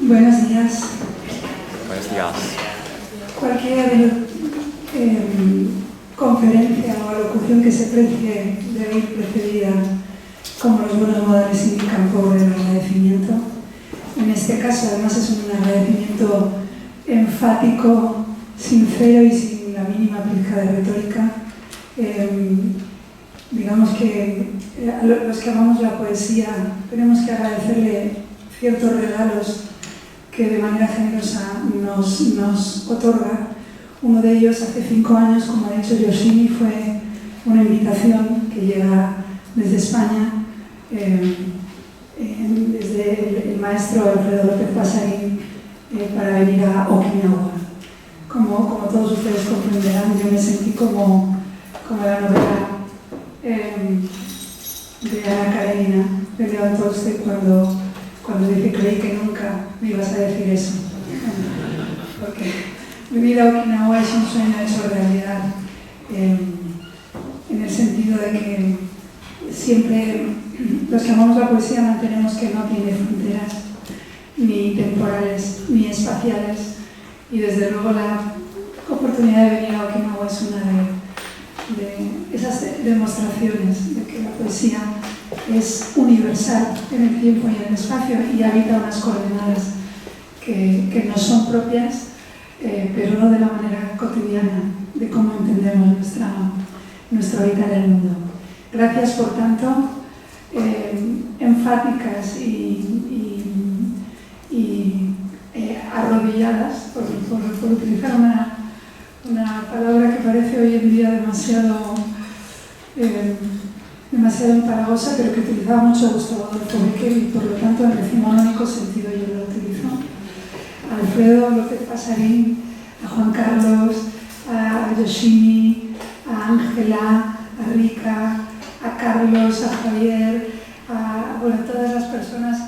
Buenos días. Buenos días. Cualquier conferencia o alocución que se precie debe ir precedida, como los buenos modales indican, por el agradecimiento. En este caso, además, es un agradecimiento enfático, sincero y sin la mínima pizca de retórica. Digamos que a los que amamos la poesía tenemos que agradecerle ciertos regalos que de manera generosa nos otorga. Uno de ellos, hace 5 años, como ha dicho Yoshimi, fue una invitación que llega desde España, desde el maestro Alfredo López Pasarín, para venir a Okinawa. Como todos ustedes comprenderán, yo me sentí como la novela de Ana Karenina, de León Tolstoy, cuando dice: creí que nunca me ibas a decir eso. Porque venir a Okinawa es un sueño hecho realidad, en el sentido de que siempre los que amamos la poesía mantenemos que no tiene fronteras, ni temporales, ni espaciales, y desde luego la oportunidad de venir a Okinawa es una de esas demostraciones de que la poesía es universal en el tiempo y en el espacio y habita unas coordenadas que nos son propias, pero no de la manera cotidiana de cómo entendemos nuestro habitar en el mundo. Gracias, por tanto, enfáticas y arrodilladas, por utilizar una palabra que parece hoy en día demasiado empalagosa, pero que utilizaba mucho Gustavo Adolfo Bécquer y por lo tanto en decimonónico sentido yo lo utilizo. A Alfredo López Pasarín, a Juan Carlos, a Yoshimi, a Ángela, a Rika, a Carlos, a Javier, a todas las personas,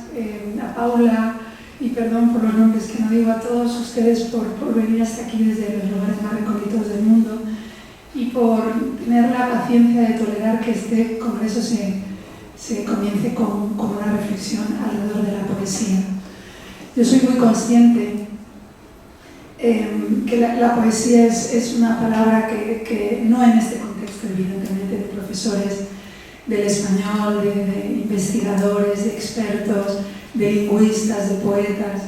a Paula, y perdón por los nombres que no digo, a todos ustedes por venir hasta aquí desde los lugares más recónditos del mundo y por tener la paciencia de tolerar que este congreso se comience con una reflexión alrededor de la poesía. Yo soy muy consciente que la poesía es una palabra que no en este contexto, evidentemente, de profesores del español, de investigadores, de expertos, de lingüistas, de poetas,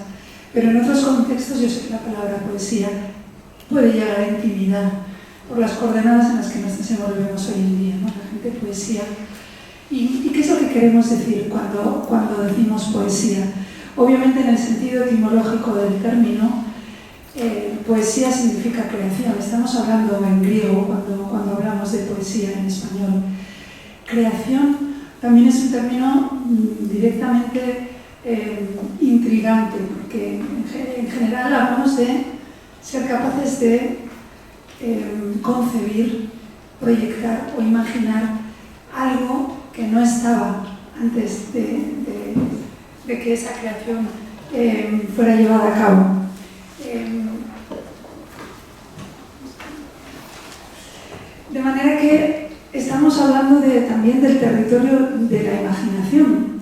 pero en otros contextos yo sé que la palabra poesía puede llegar a la intimidad por las coordenadas en las que nos desenvolvemos hoy en día, ¿no? La gente poesía. ¿Y qué es lo que queremos decir cuando decimos poesía? Obviamente, en el sentido etimológico del término, poesía significa creación. Estamos hablando en griego cuando hablamos de poesía en español. Creación también es un término directamente intrigante, porque en general hablamos de ser capaces de concebir, proyectar o imaginar algo que no estaba antes de que esa creación fuera llevada a cabo. De manera que estamos hablando también del territorio de la imaginación,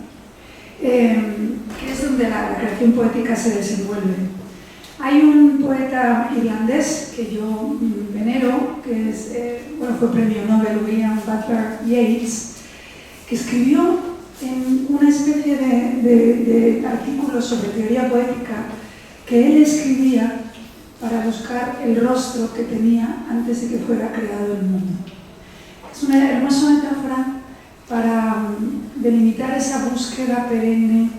que es donde la creación poética se desenvuelve. Hay un poeta irlandés que yo venero, que fue premio Nobel, William Butler Yeats, que escribió en una especie de artículo sobre teoría poética que él escribía para buscar el rostro que tenía antes de que fuera creado el mundo. Es una hermosa metáfora para delimitar esa búsqueda perenne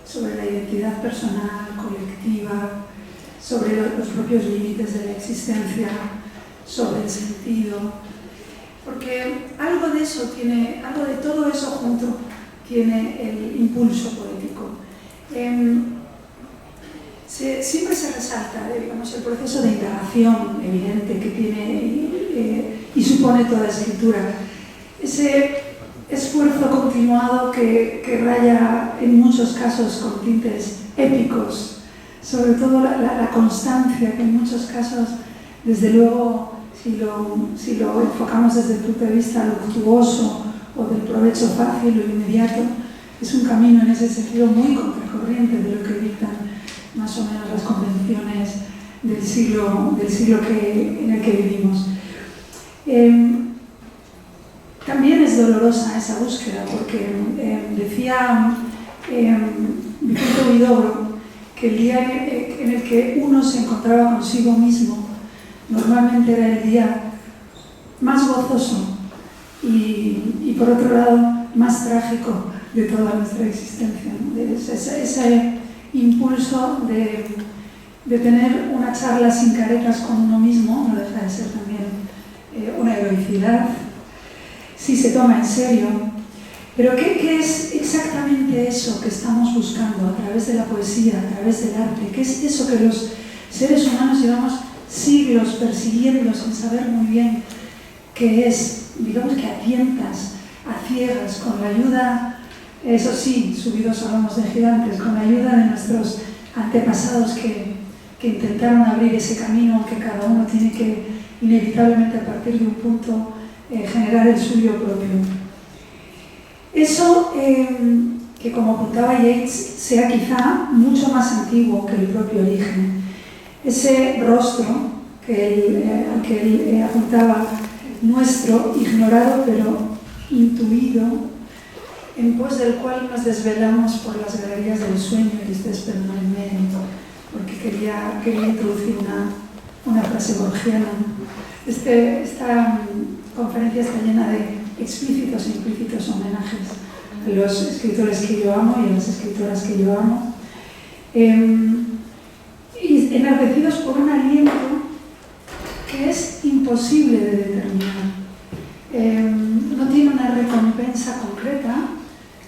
sobre la identidad personal, colectiva, sobre los propios límites de la existencia, sobre el sentido, porque algo de todo eso junto tiene el impulso poético. Siempre se resalta, digamos, el proceso de indagación evidente que tiene y supone toda escritura. Ese esfuerzo continuado que raya en muchos casos con tintes épicos, sobre todo la constancia que en muchos casos, desde luego, si lo enfocamos desde el punto de vista luctuoso o del provecho fácil o inmediato, es un camino en ese sentido muy contracorriente de lo que dictan más o menos las convenciones del siglo en el que vivimos. También es dolorosa esa búsqueda, porque decía Vicente Huidobro que el día en el que uno se encontraba consigo mismo normalmente era el día más gozoso y por otro lado más trágico de toda nuestra existencia, ¿no? Ese impulso de tener una charla sin caretas con uno mismo no deja de ser también una heroicidad si se toma en serio. Pero ¿qué es exactamente eso que estamos buscando a través de la poesía, a través del arte? ¿Qué es eso que los seres humanos llevamos siglos persiguiendo sin saber muy bien qué es? Digamos que a tientas, a ciegas, con la ayuda, eso sí, subidos a lomos de gigantes, con la ayuda de nuestros antepasados que intentaron abrir ese camino, aunque cada uno tiene que inevitablemente a partir de un punto generar el suyo propio. Eso, que como apuntaba Yeats, sea quizá mucho más antiguo que el propio origen. Ese rostro al que él apuntaba, nuestro, ignorado pero intuido, en pos del cual nos desvelamos por las galerías del sueño, y ustedes perdónenme, porque quería introducir una frase borgiana. Esta conferencia está llena de explícitos e implícitos homenajes a los escritores que yo amo y a las escritoras que yo amo, y enardecidos por un aliento que es imposible de determinar. No tiene una recompensa concreta.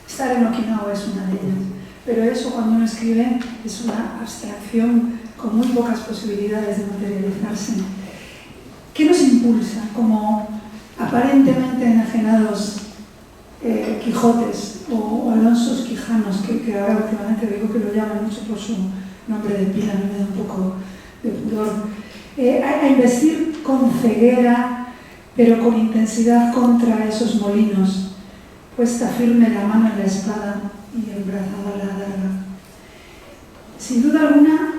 Estar en Okinawa es una de ellas, pero eso cuando uno escribe es una abstracción con muy pocas posibilidades de materializarse. ¿Qué nos impulsa como aparentemente enajenados Quijotes o Alonsos Quijanos, que ahora últimamente digo que lo llaman mucho por su nombre de pila, me da un poco de pudor, a investir con ceguera pero con intensidad contra esos molinos, puesta firme la mano en la espada y embrazada la daga? Sin duda alguna,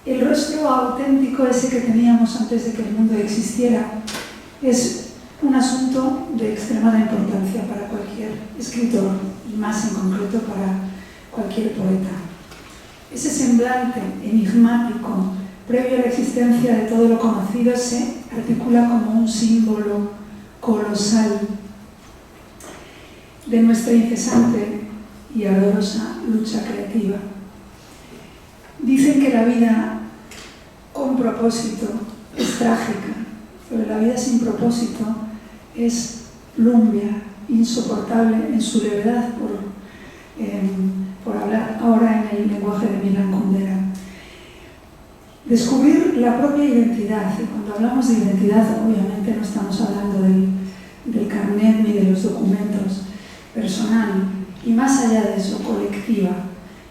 el rostro auténtico ese que teníamos antes de que el mundo existiera es un asunto de extremada importancia para cualquier escritor y más en concreto para cualquier poeta. Ese semblante enigmático previo a la existencia de todo lo conocido se articula como un símbolo colosal de nuestra incesante y ardorosa lucha creativa. Dicen que la vida con propósito es trágica, pero la vida sin propósito es plumbia, insoportable en su levedad, por hablar ahora en el lenguaje de Milan Kundera. Descubrir la propia identidad, y cuando hablamos de identidad obviamente no estamos hablando del carnet ni de los documentos, personal, y más allá de eso colectiva,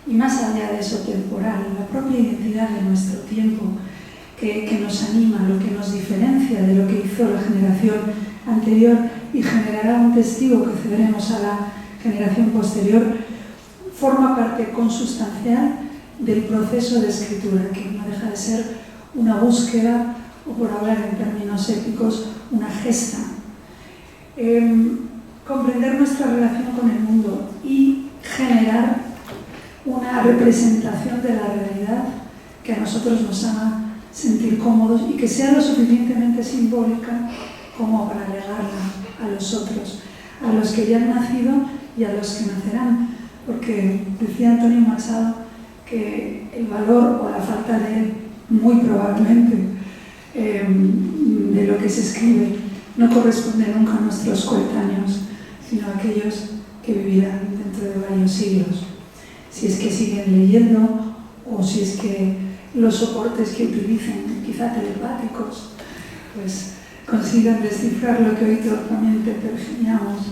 y más allá de eso temporal, la propia identidad de nuestro tiempo que nos anima, lo que nos diferencia de lo que hizo la generación anterior y generará un testigo que cederemos a la generación posterior, forma parte consustancial del proceso de escritura, que no deja de ser una búsqueda, o por hablar en términos épicos, una gesta. Comprender nuestra relación con el mundo y generar una representación de la realidad que a nosotros nos haga sentir cómodos y que sea lo suficientemente simbólica como para legarla a los otros, a los que ya han nacido y a los que nacerán, porque decía Antonio Machado que el valor o la falta de él, muy probablemente, de lo que se escribe no corresponde nunca a nuestros coetáneos, sino a aquellos que vivirán dentro de varios siglos, si es que siguen leyendo o si es que los soportes que utilicen, quizá telepáticos, pues consigan descifrar lo que hoy torpemente pergeñamos.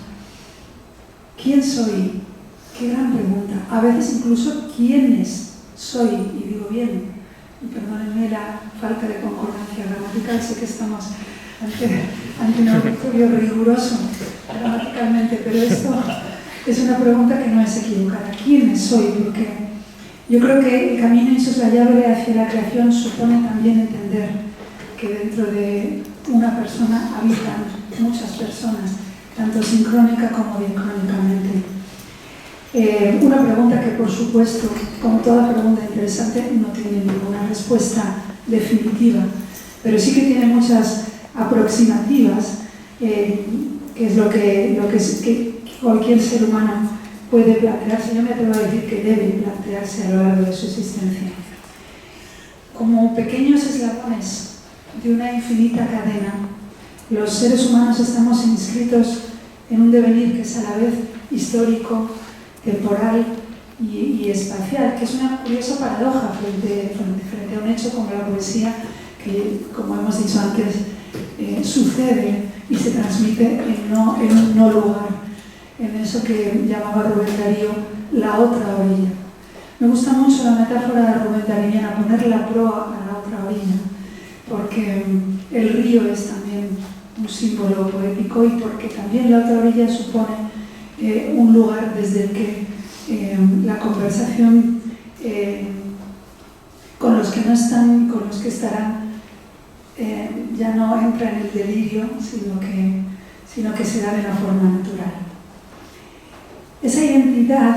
¿Quién soy? Qué gran pregunta. A veces incluso ¿quiénes soy? Y digo bien, y perdónenme la falta de concordancia gramatical, sé que estamos ante un auditorio riguroso gramaticalmente, pero esto es una pregunta que no es equivocada. ¿Quiénes soy? Porque Yo creo que el camino insoslayable hacia la creación supone también entender que dentro de una persona habitan muchas personas, tanto sincrónica como diacrónicamente. Una pregunta que, por supuesto, como toda pregunta interesante, no tiene ninguna respuesta definitiva, pero sí que tiene muchas aproximativas, que es lo que cualquier ser humano puede plantearse. Yo me atrevo a decir que debe plantearse a lo largo de su existencia. Como pequeños eslabones de una infinita cadena, los seres humanos estamos inscritos en un devenir que es a la vez histórico, temporal y espacial, que es una curiosa paradoja frente a un hecho como la poesía, que, como hemos dicho antes, sucede y se transmite en un no lugar, en eso que llamaba Rubén Darío la otra orilla. Me gusta mucho la metáfora rubén-dariniana, poner la proa a la otra orilla, porque el río es también un símbolo poético y porque también la otra orilla supone un lugar desde el que la conversación con los que no están, con los que estarán, ya no entra en el delirio, sino que se da de una forma natural. Esa identidad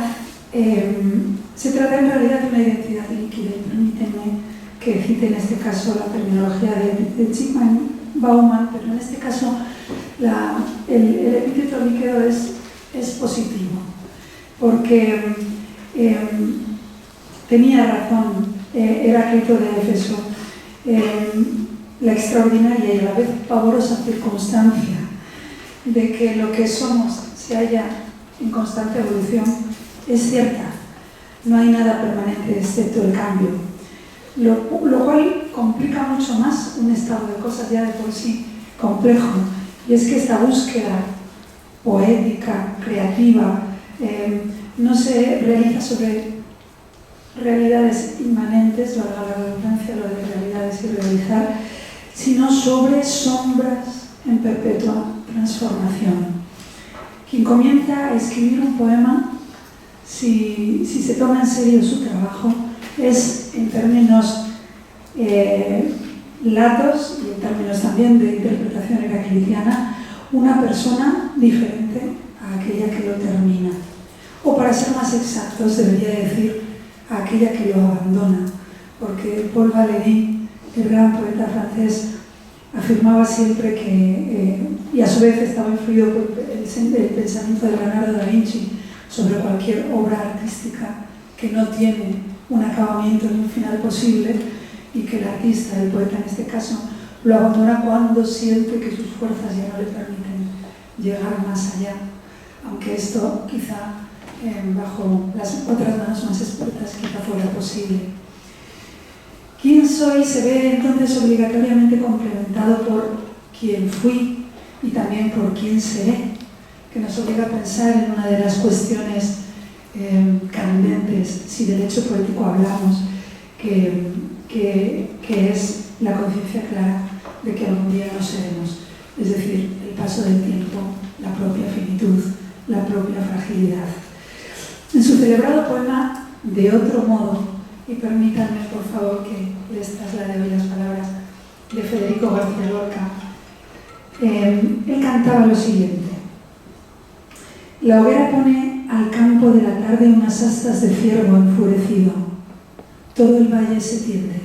se trata en realidad de una identidad líquida, y permítanme que cite en este caso la terminología de Zygmunt Bauman, pero en este caso el epíteto líquido es positivo, porque tenía razón Heráclito de Éfeso, la extraordinaria y a la vez pavorosa circunstancia de que lo que somos se halla en constante evolución es cierta. No hay nada permanente excepto el cambio, lo cual complica mucho más un estado de cosas ya de por sí complejo, y es que esta búsqueda poética, creativa, no se realiza sobre realidades inmanentes, valga la redundancia, lo de realidades y realizar, sino sobre sombras en perpetua transformación. Quien comienza a escribir un poema, si se toma en serio su trabajo, es en términos latos y en términos también de interpretación heraclitiana, una persona diferente a aquella que lo termina. O para ser más exactos, debería decir a aquella que lo abandona, porque Paul Valéry, el gran poeta francés, afirmaba siempre que, y a su vez estaba influido por el pensamiento de Leonardo da Vinci sobre cualquier obra artística que no tiene un acabamiento ni un final posible, y que el artista, el poeta en este caso, lo abandona cuando siente que sus fuerzas ya no le permiten llegar más allá, aunque esto quizá bajo las otras manos más expertas quizá fuera posible. ¿Quién soy? Se ve entonces obligatoriamente complementado por quién fui y también por quién seré, que nos obliga a pensar en una de las cuestiones candentes, si del hecho poético hablamos, que es la conciencia clara de que algún día no seremos, es decir, el paso del tiempo, la propia finitud, la propia fragilidad. En su celebrado poema De otro modo, y permítanme por favor que les traslade hoy las palabras de Federico García Lorca, él cantaba lo siguiente: la hoguera pone al campo de la tarde unas astas de ciervo enfurecido, todo el valle se tiende,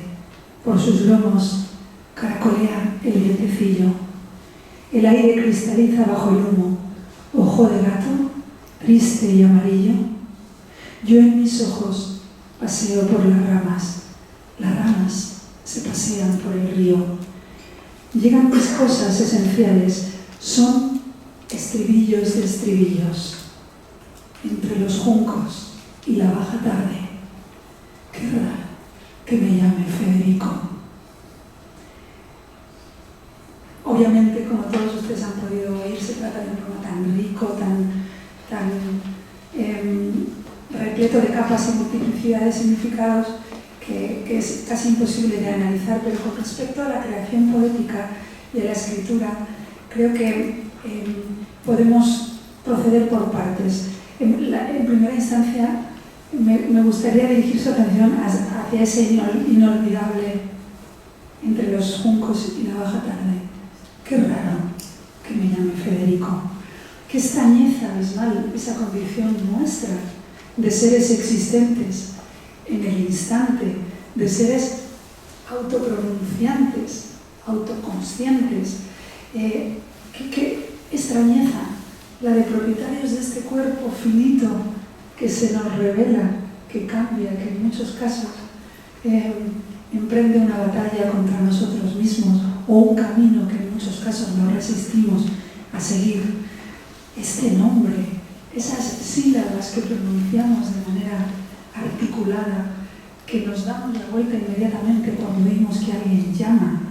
por sus lomos caracolea el vientecillo, el aire cristaliza bajo el humo, ojo de gato, triste y amarillo. Yo en mis ojos paseo por las ramas se pasean por el río. Llegan mis cosas esenciales, son estribillos de estribillos, entre los juncos y la baja tarde. Querrá que me llame Federico. Obviamente, como todos ustedes han podido oír, se trata de un poema tan rico, tan repleto de capas y multiplicidad de significados que es casi imposible de analizar, pero con respecto a la creación poética y a la escritura, creo que podemos proceder por partes. En primera instancia, me gustaría dirigir su atención hacia ese inolvidable entre los juncos y la baja tarde. Qué raro que me llame Federico. Qué extrañeza abismal esa condición nuestra de seres existentes en el instante, de seres autopronunciantes, autoconscientes. Qué extrañeza la de propietarios de este cuerpo finito que se nos revela, que cambia, que en muchos casos emprende una batalla contra nosotros mismos o un camino que en muchos casos no resistimos a seguir. Este nombre, esas sílabas que pronunciamos de manera articulada, que nos damos la vuelta inmediatamente cuando vemos que alguien llama,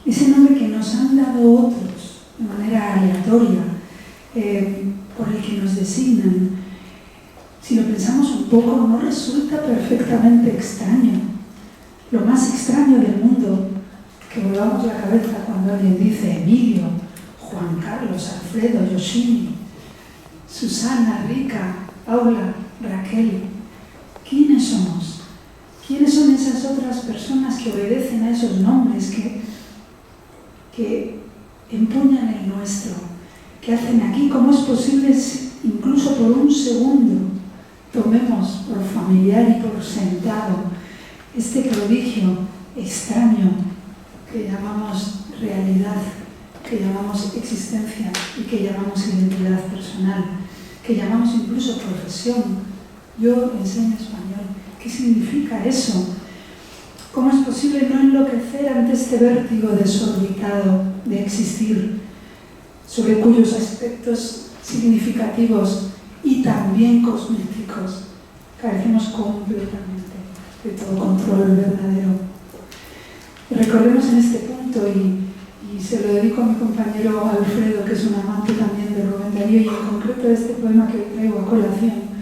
ese nombre que nos han dado otros de manera aleatoria, por el que nos designan, si lo pensamos un poco, no resulta perfectamente extraño. Lo más extraño del mundo, que volvamos la cabeza cuando alguien dice Emilio, Juan Carlos, Alfredo, Yoshimi, Susana, Rica, Paula, Raquel. ¿Quiénes somos? ¿Quiénes son esas otras personas que obedecen a esos nombres, que empuñan el nuestro, que hacen aquí? ¿Cómo es posible, incluso por un segundo, tomemos por familiar y por sentado este prodigio extraño que llamamos realidad, que llamamos existencia y que llamamos identidad personal, que llamamos incluso profesión? Yo enseño español. ¿Qué significa eso? ¿Cómo es posible no enloquecer ante este vértigo desorbitado de existir, sobre cuyos aspectos significativos y también cosméticos carecemos completamente de todo control verdadero? Recordemos en este punto, y se lo dedico a mi compañero Alfredo, que es un amante también de Rubén Darío, y en concreto de este poema que traigo a colación,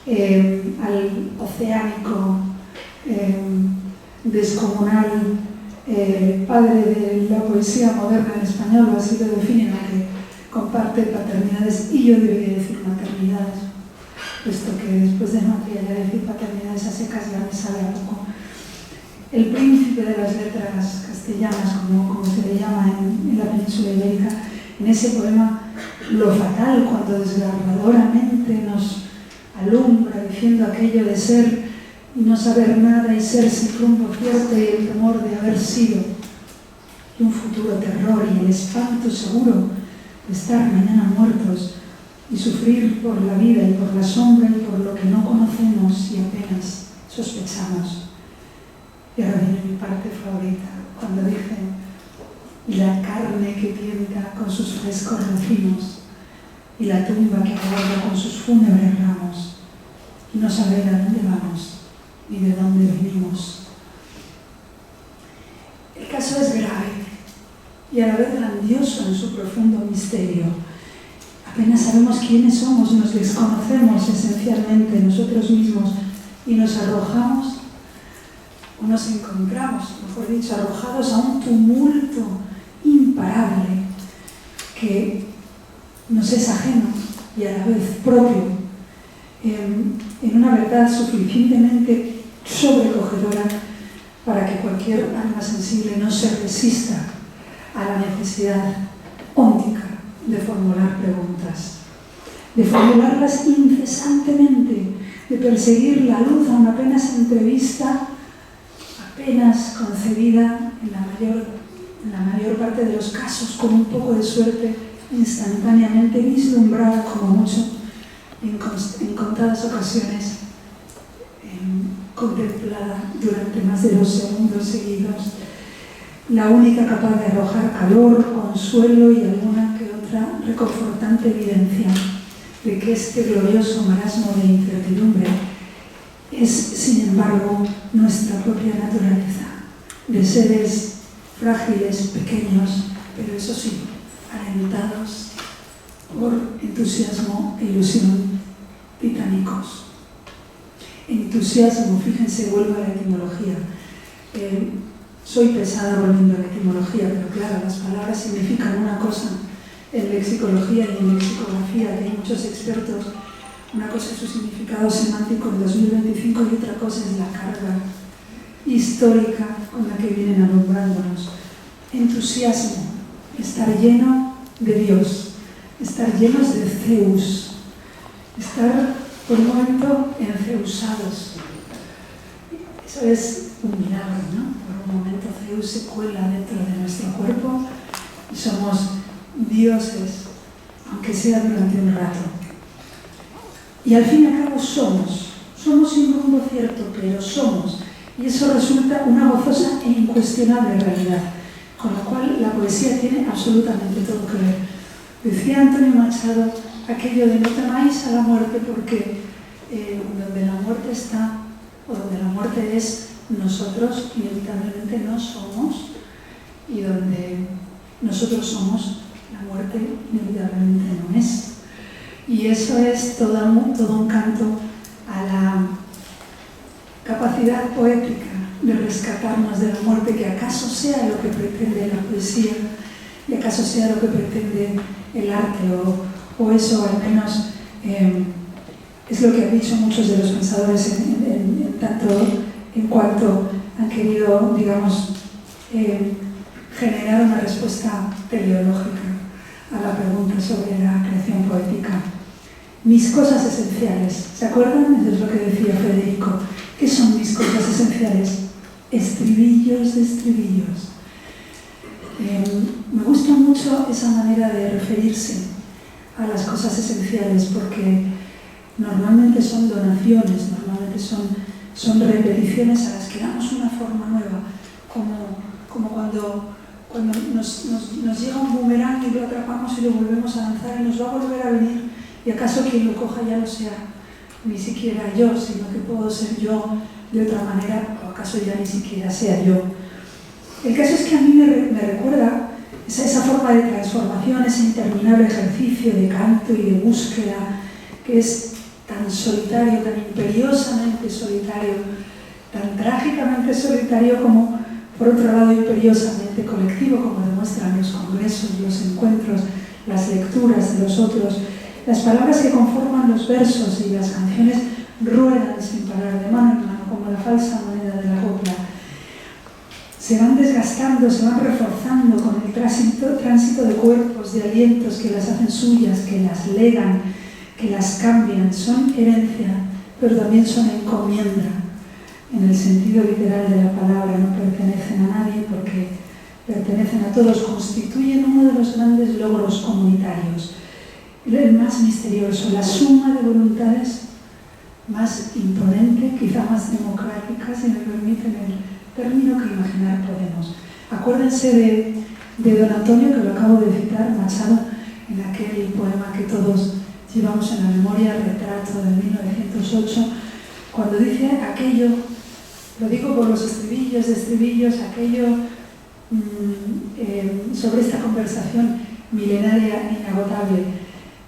al oceánico, descomunal padre de la poesía moderna en español, así lo definen, que comparte paternidades, y yo debería decir maternidades, puesto que después de Matria ya decir paternidades a secas ya me sabe a poco. El príncipe de las letras castellanas, como se le llama en la península ibérica, en ese poema, lo fatal cuando desgarradoramente nos alumbra diciendo aquello de ser y no saber nada y ser sin rumbo cierto y el temor de haber sido, y un futuro terror y el espanto seguro de estar mañana muertos y sufrir por la vida y por la sombra y por lo que no conocemos y apenas sospechamos. Y ahora viene mi parte favorita, cuando dicen: y la carne que tienta con sus frescos racimos, y la tumba que aguarda con sus fúnebres ramos, y no saber a dónde vamos ni de dónde venimos. El caso es grave y a la vez grandioso en su profundo misterio. Apenas sabemos quiénes somos, nos desconocemos esencialmente nosotros mismos y nos arrojamos, o nos encontramos, mejor dicho, arrojados a un tumulto imparable que nos es ajeno y a la vez propio, en una verdad suficientemente sobrecogedora para que cualquier alma sensible no se resista a la necesidad óntica de formular preguntas, de formularlas incesantemente, de perseguir la luz a una apenas entrevista, apenas concebida en la mayor parte de los casos, con un poco de suerte, instantáneamente vislumbrada como mucho, en contadas ocasiones, contemplada durante más de 2 segundos seguidos, la única capaz de arrojar calor, consuelo y alguna que otra reconfortante evidencia de que este glorioso marasmo de incertidumbre es, sin embargo, nuestra propia naturaleza, de seres frágiles, pequeños, pero eso sí, alentados por entusiasmo e ilusión titánicos. Entusiasmo, fíjense, vuelvo a la etimología. Soy pesada volviendo a la etimología, pero claro, las palabras significan una cosa en lexicología y en lexicografía, que hay muchos expertos Una cosa es su significado semántico en 2025 y otra cosa es la carga histórica con la que vienen alumbrándonos. Entusiasmo, estar lleno de Dios, estar llenos de Zeus, estar por un momento enceusados. Eso es un milagro, ¿no? Por un momento Zeus se cuela dentro de nuestro cuerpo y somos dioses, aunque sea durante un rato. Y al fin y al cabo somos sin rumbo cierto, pero somos. Y eso resulta una gozosa e incuestionable realidad, con lo cual la poesía tiene absolutamente todo que ver. Decía Antonio Machado aquello de no temáis a la muerte porque donde la muerte está, o donde la muerte es, nosotros inevitablemente no somos, y donde nosotros somos, la muerte inevitablemente no es. Y eso es todo un canto a la capacidad poética de rescatarnos de la muerte, que acaso sea lo que pretende la poesía, y acaso sea lo que pretende el arte, o eso al menos es lo que han dicho muchos de los pensadores en cuanto han querido, digamos, generar una respuesta teleológica a la pregunta sobre la creación poética. Mis cosas esenciales, ¿se acuerdan? Eso es lo que decía Federico. ¿Qué son mis cosas esenciales? Estribillos de estribillos. Me gusta mucho esa manera de referirse a las cosas esenciales porque normalmente son donaciones, normalmente son repeticiones a las que damos una forma nueva, como cuando nos llega un boomerang y lo atrapamos y lo volvemos a lanzar y nos va a volver a venir, y acaso quien lo coja ya no sea ni siquiera yo, sino que puedo ser yo de otra manera, o acaso ya ni siquiera sea yo. El caso es que a mí me recuerda esa forma de transformación, ese interminable ejercicio de canto y de búsqueda que es tan solitario, tan imperiosamente solitario, tan trágicamente solitario como, por otro lado, imperiosamente colectivo, como demuestran los congresos, los encuentros, las lecturas de los otros. Las palabras que conforman los versos y las canciones ruedan sin parar de mano en mano, como la falsa moneda de la copla. Se van desgastando, se van reforzando con el tránsito de cuerpos, de alientos que las hacen suyas, que las legan, que las cambian. Son herencia, pero también son encomienda. En el sentido literal de la palabra, no pertenecen a nadie porque pertenecen a todos, constituyen uno de los grandes logros comunitarios, el más misterioso, la suma de voluntades más imponente, quizá más democrática, si me permiten el término que imaginar podemos. Acuérdense de don Antonio, que lo acabo de citar, Machado, en aquel poema que todos llevamos en la memoria, Retrato de 1908, cuando dice aquello, lo digo por los estribillos de estribillos, aquello sobre esta conversación milenaria e inagotable.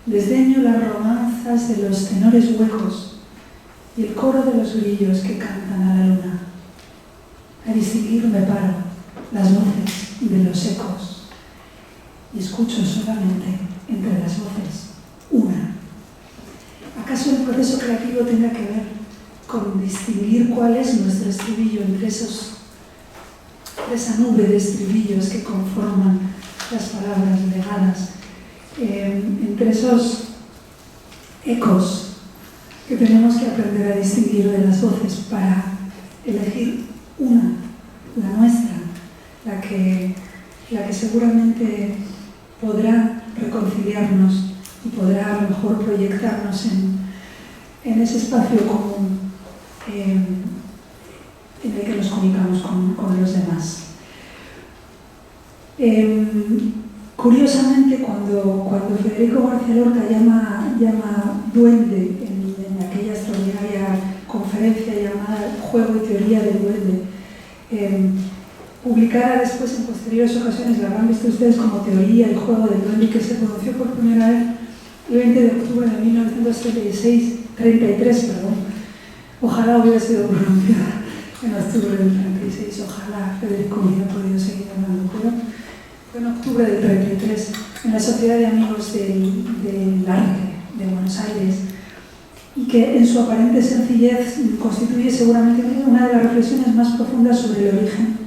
Desdeño las romanzas de los tenores huecos y el coro de los grillos que cantan a la luna. A distinguir me paro las voces de los ecos y escucho solamente entre las voces una. ¿Acaso el proceso creativo tenga que ver con distinguir cuál es nuestro estribillo entre esa nube de estribillos que conforman las palabras legadas, entre esos ecos que tenemos que aprender a distinguir de las voces para elegir una, la nuestra, la que seguramente podrá reconciliarnos y podrá a lo mejor proyectarnos en ese espacio común en el que nos comunicamos con los demás. Curiosamente, cuando Federico García Lorca llama duende en aquella extraordinaria conferencia llamada Juego y teoría del duende, publicada después en posteriores ocasiones, la habrán visto ustedes como teoría y juego del duende, que se conoció por primera vez el 20 de octubre de 1933, ojalá hubiera sido pronunciada en octubre del 36, ojalá Federico hubiera podido seguir hablando, pero fue en octubre del 33, en la Sociedad de Amigos del Arte de Buenos Aires, y que en su aparente sencillez constituye seguramente una de las reflexiones más profundas sobre el origen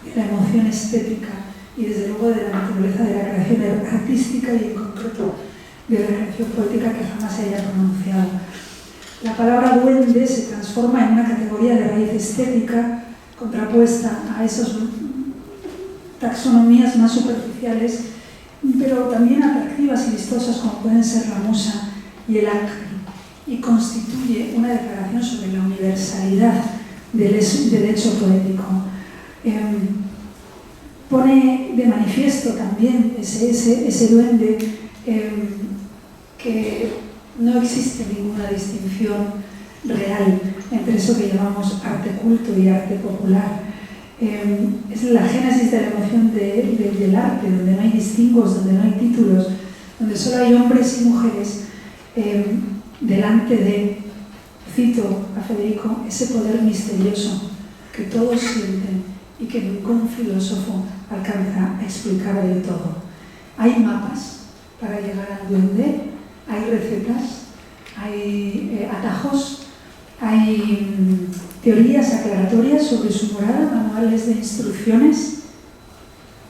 de la emoción estética y desde luego de la naturaleza de la creación artística y en concreto de la creación poética que jamás se haya pronunciado. La palabra duende se transforma en una categoría de raíz estética contrapuesta a esas taxonomías más superficiales, pero también atractivas y vistosas como pueden ser la musa y el acri, y constituye una declaración sobre la universalidad del hecho poético. Pone de manifiesto también ese duende que no existe ninguna distinción real entre eso que llamamos arte culto y arte popular. Es la génesis de la emoción del arte, donde no hay distingos, donde no hay títulos, donde solo hay hombres y mujeres delante de, cito a Federico, ese poder misterioso que todos sienten y que ningún filósofo alcanza a explicar del todo. Hay mapas para llegar al duende, hay recetas, hay atajos, hay teorías aclaratorias sobre su morada, manuales de instrucciones.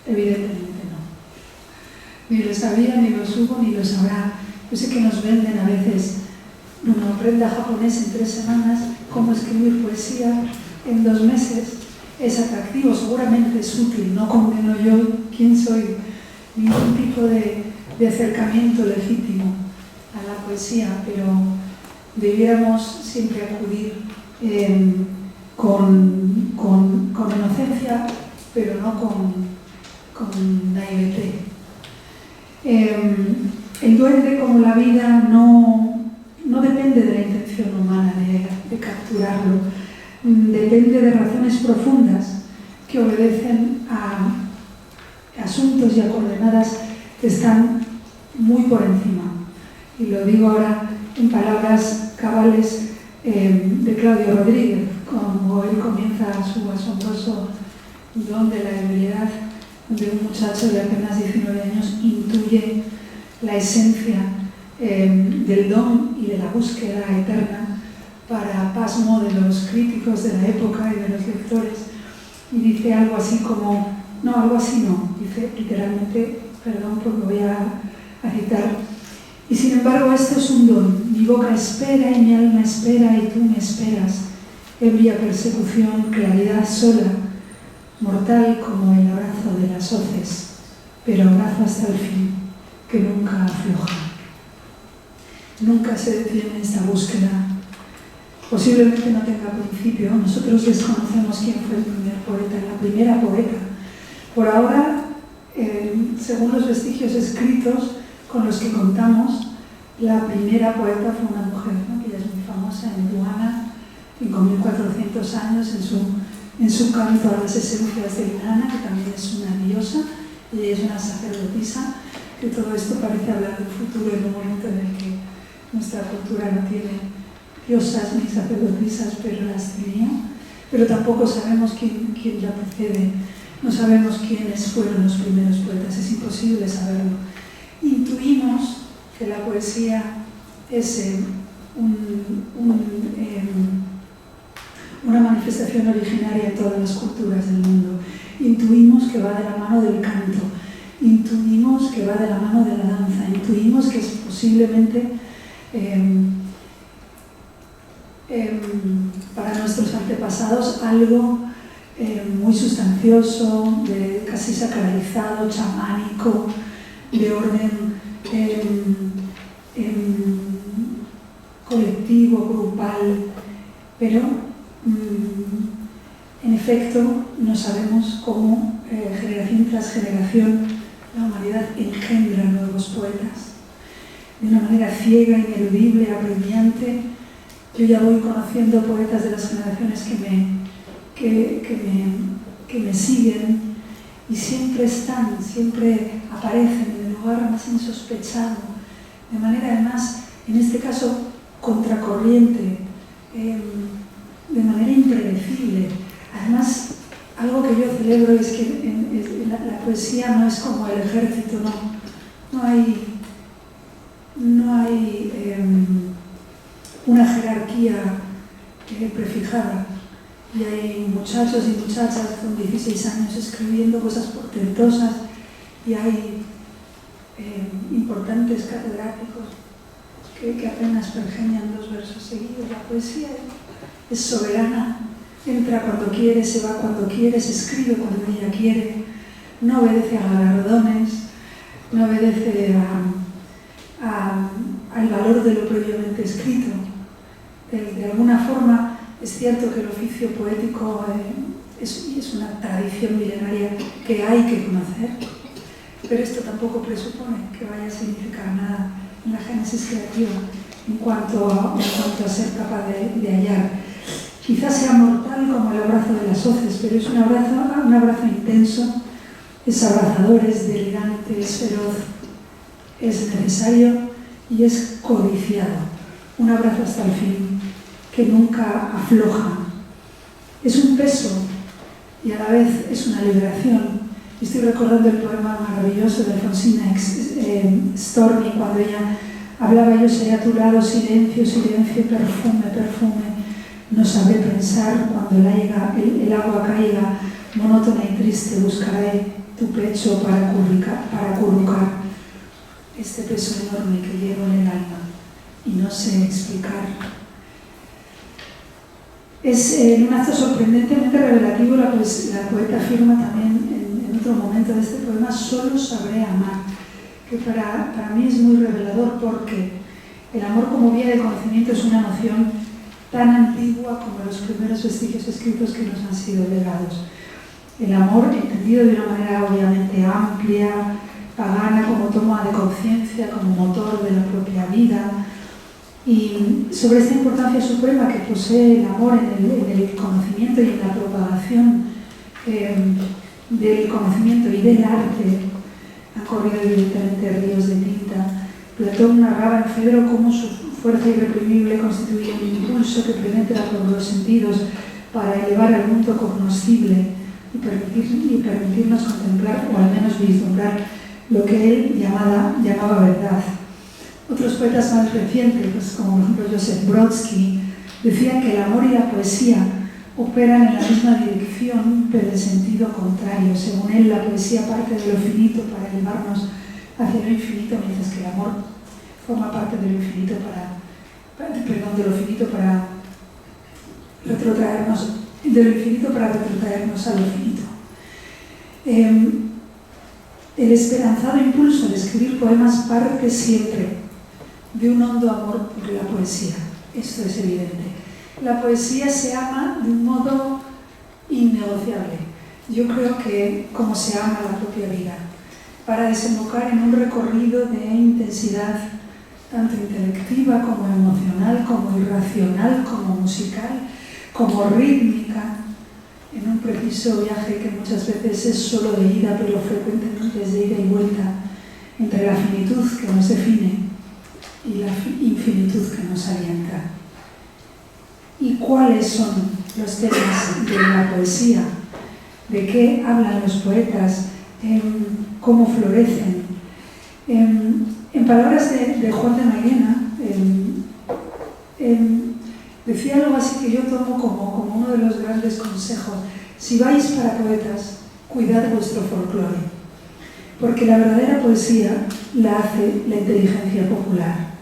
Evidentemente no. Ni lo sabía, ni lo supo, ni lo sabrá. Yo sé que nos venden a veces una aprenda japonés en 3 semanas, cómo escribir poesía en 2 meses. Es atractivo, seguramente es útil, no condeno yo quién soy, ningún tipo de acercamiento legítimo a la poesía, pero debiéramos siempre acudir con inocencia, pero no con naivete. El duende, como la vida, no depende de la intención humana de capturarlo. Depende de razones profundas que obedecen a asuntos y a coordenadas que están muy por encima. Y lo digo ahora en palabras cabales de Claudio Rodríguez, como él comienza su asombroso don de la debilidad, donde un muchacho de apenas 19 años intuye la esencia del don y de la búsqueda eterna para pasmo de los críticos de la época y de los lectores, y dice algo así como, no, algo así no, dice literalmente, perdón porque voy a citar, y sin embargo esto es un don, mi boca espera y mi alma espera y tú me esperas, ebria persecución, claridad sola, mortal como el abrazo de las hoces, pero abrazo hasta el fin, que nunca afloja. Nunca se detiene esta búsqueda. Posiblemente no tenga principio. Nosotros desconocemos quién fue el primer poeta, la primera poeta. Por ahora, según los vestigios escritos con los que contamos, la primera poeta fue una mujer, ¿no? Que ella es muy famosa en Duana, 5.400 años, en su canto a las esencias de Inanna, que también es una diosa, y ella es una sacerdotisa, que todo esto parece hablar del futuro en un momento en el que nuestra cultura no tiene diosas ni sacerdotisas, pero las tenía. Pero tampoco sabemos quién la precede, no sabemos quiénes fueron los primeros poetas, es imposible saberlo. Intuimos que la poesía es una manifestación originaria en todas las culturas del mundo. Intuimos que va de la mano del canto, intuimos que va de la mano de la danza, intuimos que es posiblemente para nuestros antepasados algo muy sustancioso, casi sacralizado, chamánico, de orden colectivo, grupal, pero en efecto no sabemos cómo generación tras generación la humanidad engendra nuevos poetas de una manera ciega, ineludible, apremiante. Yo ya voy conociendo poetas de las generaciones que me siguen y siempre están, siempre aparecen en el lugar más insospechado, de manera además, en este caso, contracorriente, de manera impredecible. Además, algo que yo celebro es que la poesía no es como el ejército, no hay una jerarquía prefijada. Y hay muchachos y muchachas con 16 años escribiendo cosas portentosas y hay importantes catedráticos que apenas pergeñan 2 versos seguidos. La poesía es soberana, entra cuando quiere, se va cuando quiere, se escribe cuando ella quiere, no obedece a galardones, no obedece al valor de lo previamente escrito. De alguna forma es cierto que el oficio poético es una tradición milenaria que hay que conocer, pero esto tampoco presupone que vaya a significar nada en la génesis creativa en cuanto a ser capaz de hallar. Quizás sea mortal como el abrazo de las hoces, pero es un abrazo intenso, es abrazador, es delirante, es feroz, es necesario y es codiciado. Un abrazo hasta el fin, que nunca afloja. Es un peso y a la vez es una liberación. Estoy recordando el poema maravilloso de Alfonsina Storni, cuando ella hablaba: yo seré a tu lado, silencio, silencio, perfume, perfume. No sabré pensar cuando el agua caiga, monótona y triste, buscaré tu pecho para acurrucar este peso enorme que llevo en el alma y no sé explicar. Es un acto sorprendentemente revelativo. La poeta afirma también en otro momento de este poema: solo sabré amar, que para mí es muy revelador, porque el amor como vía de conocimiento es una noción tan antigua como los primeros vestigios escritos que nos han sido legados. El amor entendido de una manera obviamente amplia, pagana, como toma de conciencia, como motor de la propia vida. Y sobre esta importancia suprema que posee el amor en el conocimiento y en la propagación del conocimiento y del arte, han corrido evidentemente ríos de tinta. Platón narraba en Fedro cómo su fuerza irreprimible constituye un impulso que penetra por los sentidos para elevar al mundo cognoscible y permitirnos contemplar, o al menos vislumbrar, lo que él llamaba verdad. Otros poetas más recientes, pues, como por ejemplo Joseph Brodsky, decían que el amor y la poesía operan en la misma dirección, pero en sentido contrario. Según él, la poesía parte de lo finito para elevarnos hacia lo infinito, mientras que el amor forma parte de lo finito para retrotraernos a lo finito. El esperanzado impulso de escribir poemas parte siempre de un hondo amor por la poesía. Esto es evidente. La poesía se ama de un modo innegociable. Yo creo que como se ama la propia vida, para desembocar en un recorrido de intensidad tanto intelectiva como emocional, como irracional, como musical, como rítmica, en un preciso viaje que muchas veces es solo de ida, pero frecuentemente es de ida y vuelta, entre la finitud que nos define y la infinitud que nos alienta. ¿Y cuáles son los temas de la poesía? ¿De qué hablan los poetas? ¿Cómo florecen? En palabras de Juan de Mairena, decía algo así que yo tomo como uno de los grandes consejos: si vais para poetas, cuidad vuestro folclore, porque la verdadera poesía la hace la inteligencia popular.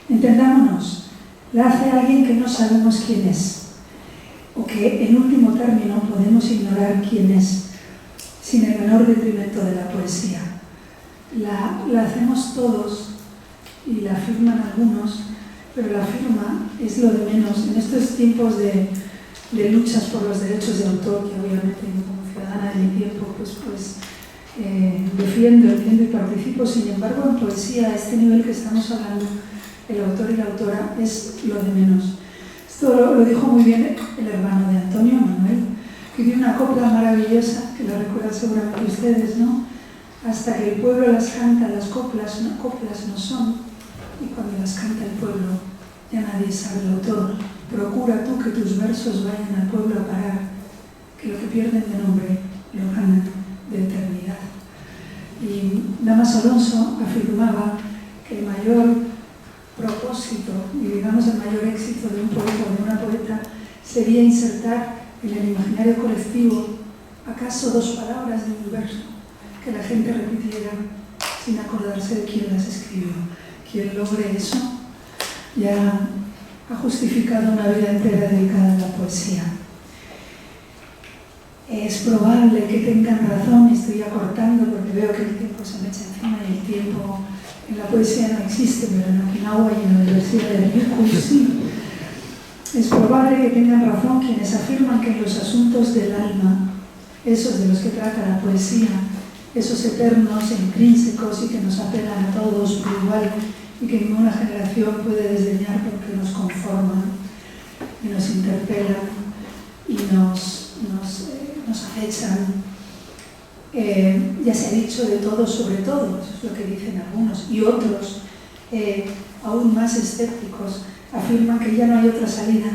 Entendámonos, la hace alguien que no sabemos quién es, o que en último término podemos ignorar quién es, sin el menor detrimento de la poesía. La hacemos todos y la firman algunos, pero la firma es lo de menos. En estos tiempos de luchas por los derechos de autor, que obviamente como ciudadana de mi tiempo defiendo, entiendo y participo, sin embargo en poesía a este nivel que estamos hablando, el autor y la autora es lo de menos. Esto lo dijo muy bien el hermano de Antonio, Manuel, que dio una copla maravillosa, que la recuerdan seguramente ustedes, ¿no? Hasta que el pueblo las canta, las coplas no son, y cuando las canta el pueblo ya nadie sabe el autor. Procura tú que tus versos vayan al pueblo a parar, que lo que pierden de nombre lo ganan de eternidad. Y Damaso Alonso afirmaba que el mayor propósito y digamos el mayor éxito de un poeta o de una poeta sería insertar en el imaginario colectivo acaso 2 palabras de un verso que la gente repitiera sin acordarse de quién las escribió. Quien logre eso ya ha justificado una vida entera dedicada a la poesía. Es probable que tengan razón, estoy acortando porque veo que el tiempo se me echa encima y el tiempo en la poesía no existe, pero en Okinawa y en la Universidad de Ryukyu sí. Es probable que tengan razón quienes afirman que en los asuntos del alma, esos de los que trata la poesía, esos eternos e intrínsecos y que nos apelan a todos por igual y que ninguna generación puede desdeñar porque nos conforman y nos interpelan y nos acechan. Ya se ha dicho de todos sobre todo, eso es lo que dicen algunos, y otros, aún más escépticos, afirman que ya no hay otra salida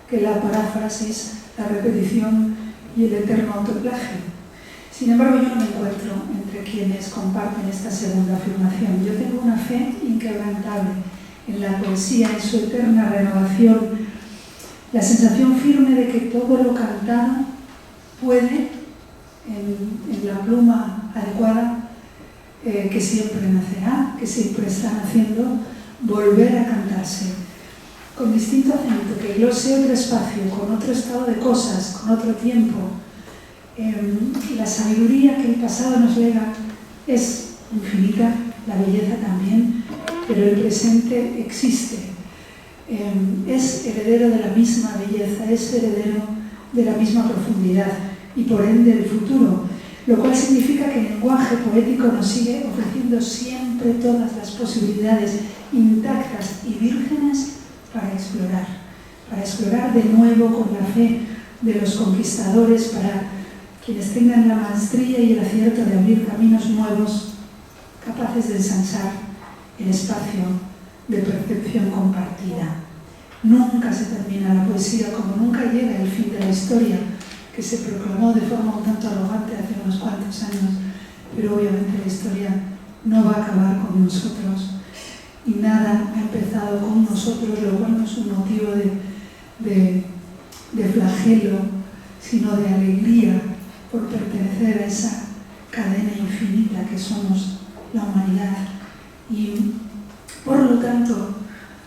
que la paráfrasis, la repetición y el eterno autoplagio. Sin embargo, yo no me encuentro entre quienes comparten esta segunda afirmación. Yo tengo una fe inquebrantable en la poesía, en su eterna renovación, la sensación firme de que todo lo cantado puede, en la pluma adecuada, que siempre nacerá, que siempre está naciendo, volver a cantarse con distinto acento, que glose otro espacio, con otro estado de cosas, con otro tiempo. La sabiduría que el pasado nos lega es infinita, la belleza también, pero el presente existe. Es heredero de la misma belleza, es heredero de la misma profundidad y por ende del futuro, lo cual significa que el lenguaje poético nos sigue ofreciendo siempre todas las posibilidades intactas y vírgenes para explorar de nuevo con la fe de los conquistadores, para quienes tengan la maestría y el acierto de abrir caminos nuevos, capaces de ensanchar el espacio de percepción compartida. Nunca se termina la poesía, como nunca llega el fin de la historia, que se proclamó de forma un tanto arrogante hace unos cuantos años, pero obviamente la historia no va a acabar con nosotros y nada ha empezado con nosotros, lo cual no es un motivo de flagelo, sino de alegría por pertenecer a esa cadena infinita que somos la humanidad. Y por lo tanto,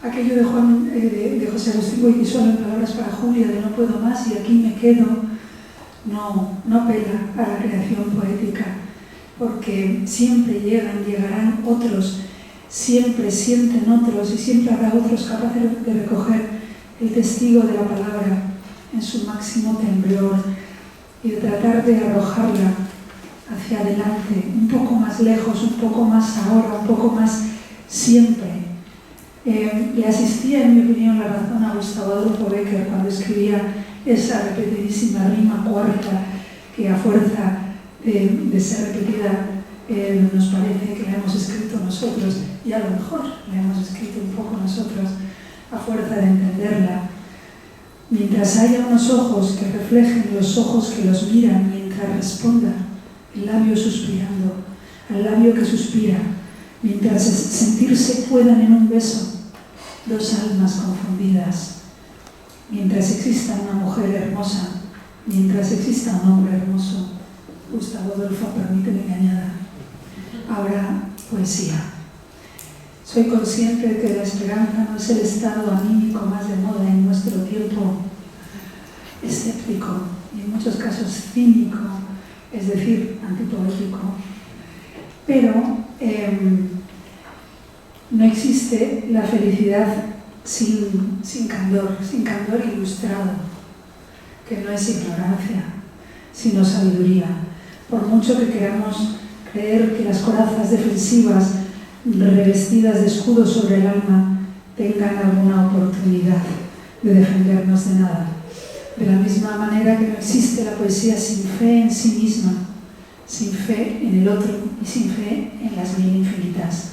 aquello de José Agustín Goytisolo en Palabras para Julia, de no puedo más y aquí me quedo, no apela a la creación poética, porque siempre llegarán otros, siempre sienten otros y siempre habrá otros capaces de recoger el testigo de la palabra en su máximo temblor y de tratar de arrojarla hacia adelante, un poco más lejos, un poco más ahora, un poco más siempre. Le asistía, en mi opinión, la razón a Gustavo Adolfo Bécquer cuando escribía esa repetidísima rima cuarta que a fuerza de ser repetida nos parece que la hemos escrito nosotros, y a lo mejor la hemos escrito un poco nosotros a fuerza de entenderla. Mientras haya unos ojos que reflejen los ojos que los miran, mientras responda el labio suspirando al labio que suspira, mientras sentirse puedan en un beso dos almas confundidas, mientras exista una mujer hermosa, mientras exista un hombre hermoso, Gustavo Adolfo, permíteme que añada, habrá poesía. Soy consciente de que la esperanza no es el estado anímico más de moda en nuestro tiempo, escéptico y en muchos casos cínico, es decir, antipoético, pero no existe la felicidad sin candor ilustrado, que no es ignorancia, sino sabiduría. Por mucho que queramos creer que las corazas defensivas revestidas de escudos sobre el alma tengan alguna oportunidad de defendernos de nada. De la misma manera que no existe la poesía sin fe en sí misma, sin fe en el otro y sin fe en las mil infinitas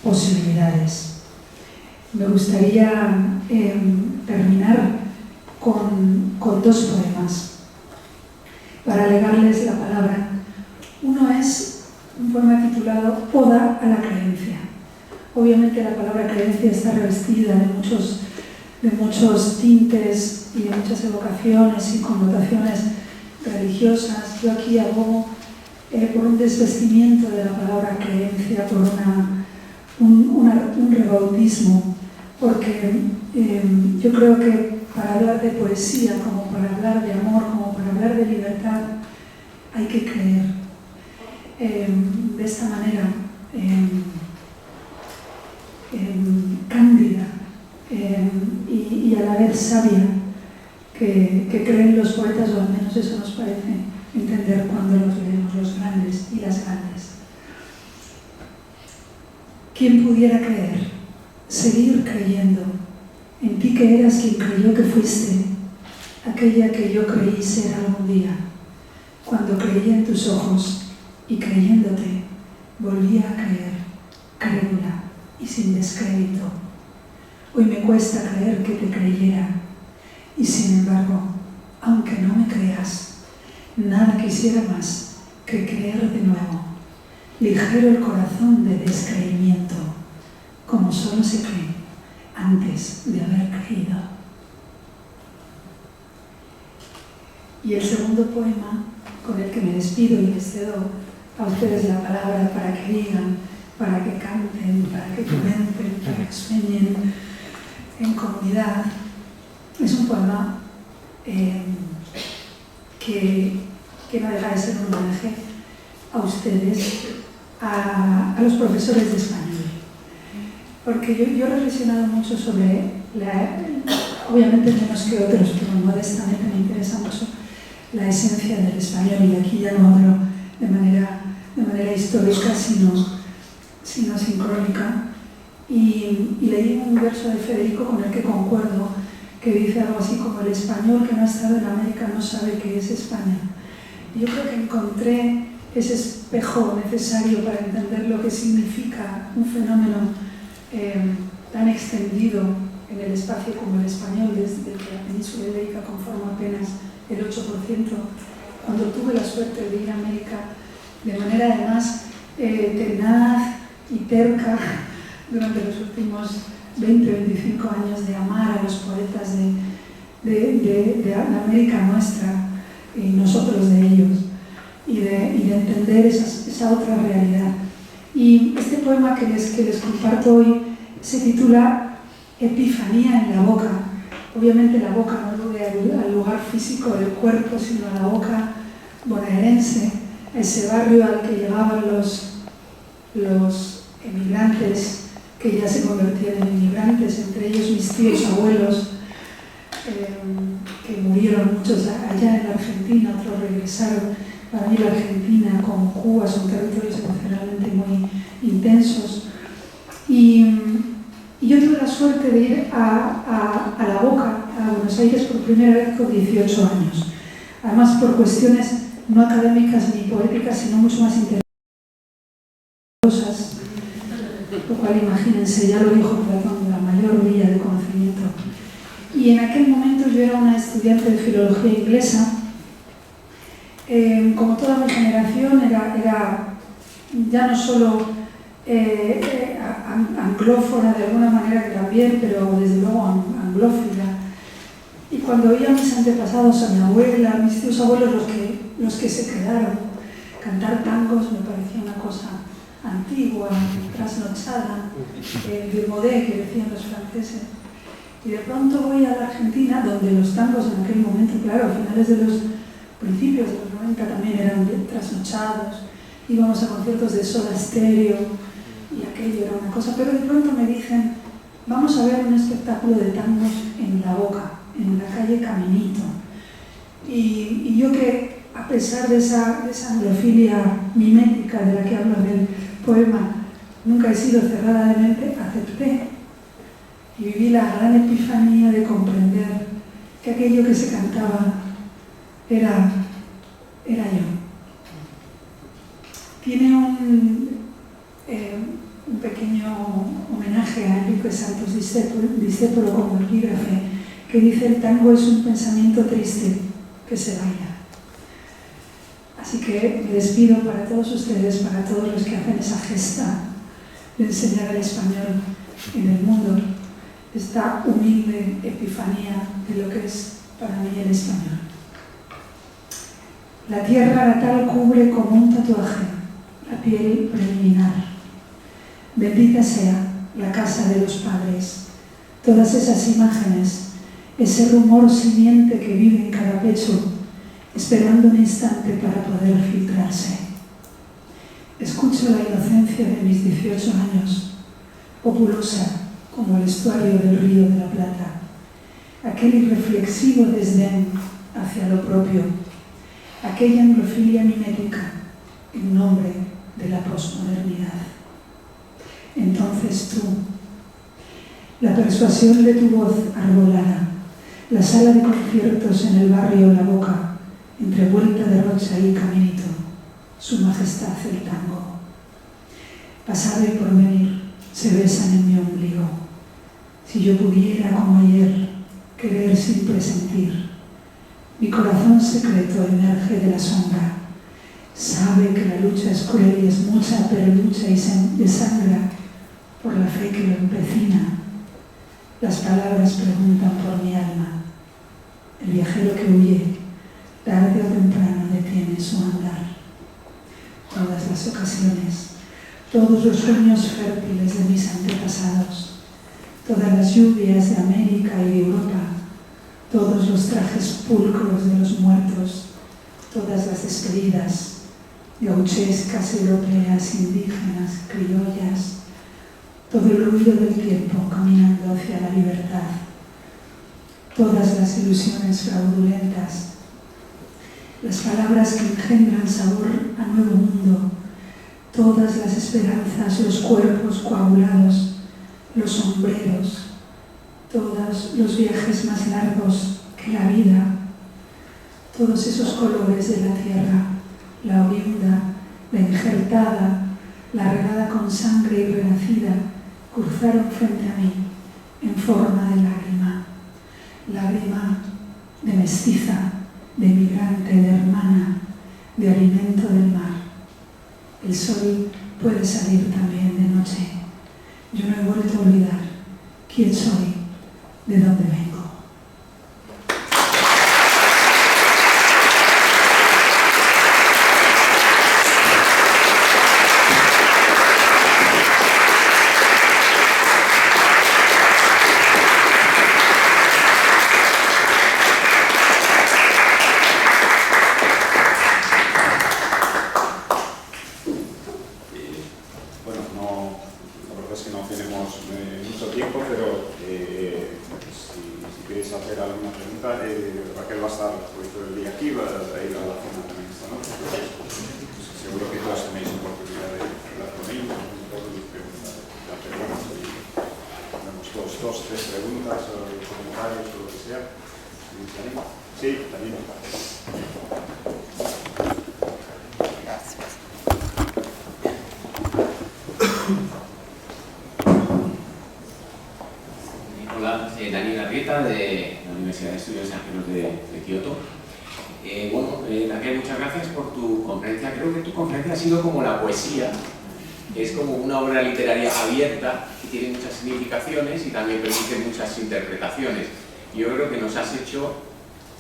posibilidades. Me gustaría terminar con dos poemas para legarles la palabra. Uno es un poema titulado Oda a la creencia. Obviamente la palabra creencia está revestida de muchos tintes y de muchas evocaciones y connotaciones religiosas. Yo aquí abogo por un desvestimiento de la palabra creencia, por un rebautismo, porque yo creo que para hablar de poesía, como para hablar de amor, como para hablar de libertad, hay que creer. De esta manera cándida y a la vez sabia que creen los poetas, o al menos eso nos parece entender cuando los leemos, los grandes y las grandes. ¿Quién pudiera creer? Seguir creyendo en ti, que eras quien creyó que fuiste aquella que yo creí ser algún día, cuando creí en tus ojos y creyéndote volví a creer, crédula y sin descrédito. Hoy me cuesta creer que te creyera, y sin embargo, aunque no me creas, nada quisiera más que creer de nuevo, ligero el corazón de descreimiento, como solo se cree antes de haber creído. Y el segundo poema, con el que me despido y les cedo a ustedes la palabra para que digan, para que canten, para que comenten, para que sueñen en comunidad, es un poema que no deja de ser un homenaje a ustedes, a los profesores de español. Porque yo he reflexionado mucho sobre, obviamente menos que otros, pero modestamente me interesa mucho la esencia del español, y aquí ya no hablo de manera histórica, sino sincrónica. Y leí un verso de Federico con el que concuerdo, que dice algo así como: el español que no ha estado en América no sabe qué es España. Y yo creo que encontré ese espejo necesario para entender lo que significa un fenómeno tan extendido en el espacio como el español, desde que la península ibérica conforma apenas el 8%. Cuando tuve la suerte de ir a América de manera además tenaz y terca durante los últimos 20-25 años, de amar a los poetas de América nuestra y nosotros de ellos, y de entender esa otra realidad. Y este poema que les comparto hoy se titula Epifanía en la boca. Obviamente la boca no alude al lugar físico del cuerpo, sino a la boca bonaerense, a ese barrio al que llegaban los emigrantes que ya se convertían en inmigrantes, entre ellos mis tíos abuelos, que murieron muchos allá en la Argentina, otros regresaron. Para mí la Argentina, como Cuba, son territorios emocionalmente muy intensos. Y yo tuve la suerte de ir a La Boca, a Buenos Aires, por primera vez con 18 años. Además, por cuestiones no académicas ni poéticas, sino mucho más interesantes. Lo cual, imagínense, ya lo dijo Platón, la mayor vía de conocimiento. Y en aquel momento yo era una estudiante de filología inglesa. Como toda mi generación, era ya no solo anglófona de alguna manera, que también, pero desde luego anglófila. Y cuando oía a mis antepasados, a mi abuela, a mis tíos abuelos, los que se quedaron, cantar tangos me parecía una cosa antigua, trasnochada, Birmodé, que decían los franceses. Y de pronto voy a la Argentina, donde los tangos en aquel momento, claro, a finales de los principios de los 90 también eran trasnochados, íbamos a conciertos de Soda Stereo y aquello era una cosa, pero de pronto me dicen: vamos a ver un espectáculo de tangos en La Boca, en la calle Caminito. Y yo, que a pesar de esa anglofilia mimética de la que hablo en el poema, nunca he sido cerrada de mente, acepté y viví la gran epifanía de comprender que aquello que se cantaba era yo. Tiene un pequeño homenaje a Enrique Santos Discépolo como epígrafe, que dice: el tango es un pensamiento triste que se baila. Así que me despido para todos ustedes, para todos los que hacen esa gesta de enseñar el español en el mundo, esta humilde epifanía de lo que es para mí el español. La tierra natal cubre como un tatuaje la piel preliminar. Bendita sea la casa de los padres, todas esas imágenes, ese rumor simiente que vive en cada pecho, esperando un instante para poder filtrarse. Escucho la inocencia de mis 18 años, populosa como el estuario del río de la Plata, aquel irreflexivo desdén hacia lo propio, aquella anglofilia mimética en nombre de la posmodernidad. Entonces tú, la persuasión de tu voz arbolada, la sala de conciertos en el barrio La Boca, entre Vuelta de Rocha y Caminito, su majestad el tango. Pasado y porvenir se besan en mi ombligo. Si yo pudiera, como ayer, querer sin presentir, mi corazón secreto emerge de la sombra. Sabe que la lucha es cruel y es mucha, pero lucha y desangra por la fe que lo empecina. Las palabras preguntan por mi alma. El viajero que huye, tarde o temprano detiene su andar. Todas las ocasiones, todos los sueños fértiles de mis antepasados, todas las lluvias de América y de Europa, todos los trajes pulcros de los muertos, todas las despedidas, gauchescas, europeas, indígenas, criollas, todo el ruido del tiempo caminando hacia la libertad, todas las ilusiones fraudulentas, las palabras que engendran sabor a nuevo mundo, todas las esperanzas, los cuerpos coagulados, los sombreros, todos los viajes más largos que la vida, todos esos colores de la tierra, la oriunda, la injertada, la regada con sangre y renacida, cruzaron frente a mí en forma de lágrima, lágrima de mestiza, de migrante, de hermana, de alimento del mar. El sol puede salir también de noche. Yo no he vuelto a olvidar quién soy, de dónde vengo. Hola, Daniel Arrieta de la Universidad de Estudios Extranjeros de Kioto. Raquel, muchas gracias por tu conferencia. Creo que tu conferencia ha sido como la poesía, que es como una obra literaria abierta que tiene muchas significaciones y también permite muchas interpretaciones. Yo creo que nos has hecho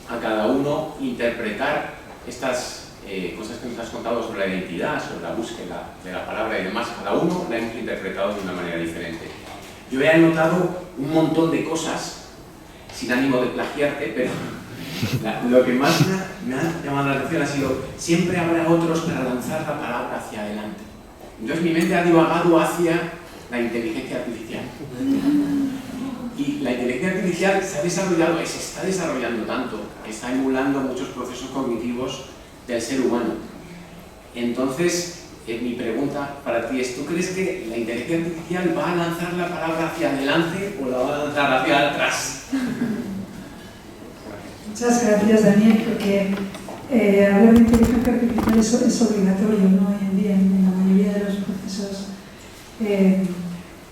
a cada uno interpretar estas cosas que nos has contado sobre la identidad, sobre la búsqueda de la palabra y demás. Cada uno la hemos interpretado de una manera diferente. Yo he anotado un montón de cosas, sin ánimo de plagiarte, pero lo que más me ha llamado la atención ha sido siempre habrá otros para lanzar la palabra hacia adelante. Entonces mi mente ha divagado hacia la inteligencia artificial. Y la inteligencia artificial se está desarrollando tanto, que está emulando muchos procesos cognitivos del ser humano. Entonces, mi pregunta para ti es, ¿tú crees que la inteligencia artificial va a lanzar la palabra hacia adelante o la va a lanzar hacia atrás? Muchas gracias, Daniel, porque hablar de inteligencia artificial es obligatorio, ¿no? Hoy en día en la mayoría de los procesos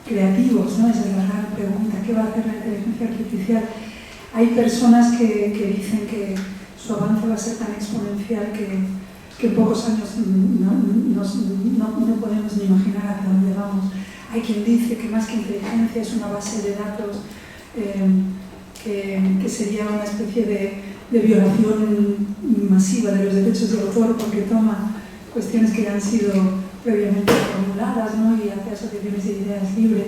creativos, ¿no? Esa es la gran pregunta, ¿qué va a hacer la inteligencia artificial? Hay personas que dicen que su avance va a ser tan exponencial que en pocos años no podemos ni imaginar hacia dónde vamos. Hay quien dice que más que inteligencia es una base de datos que sería una especie de violación masiva de los derechos de autor porque toma cuestiones que han sido previamente formuladas, ¿no? Y hace asociaciones de ideas libres.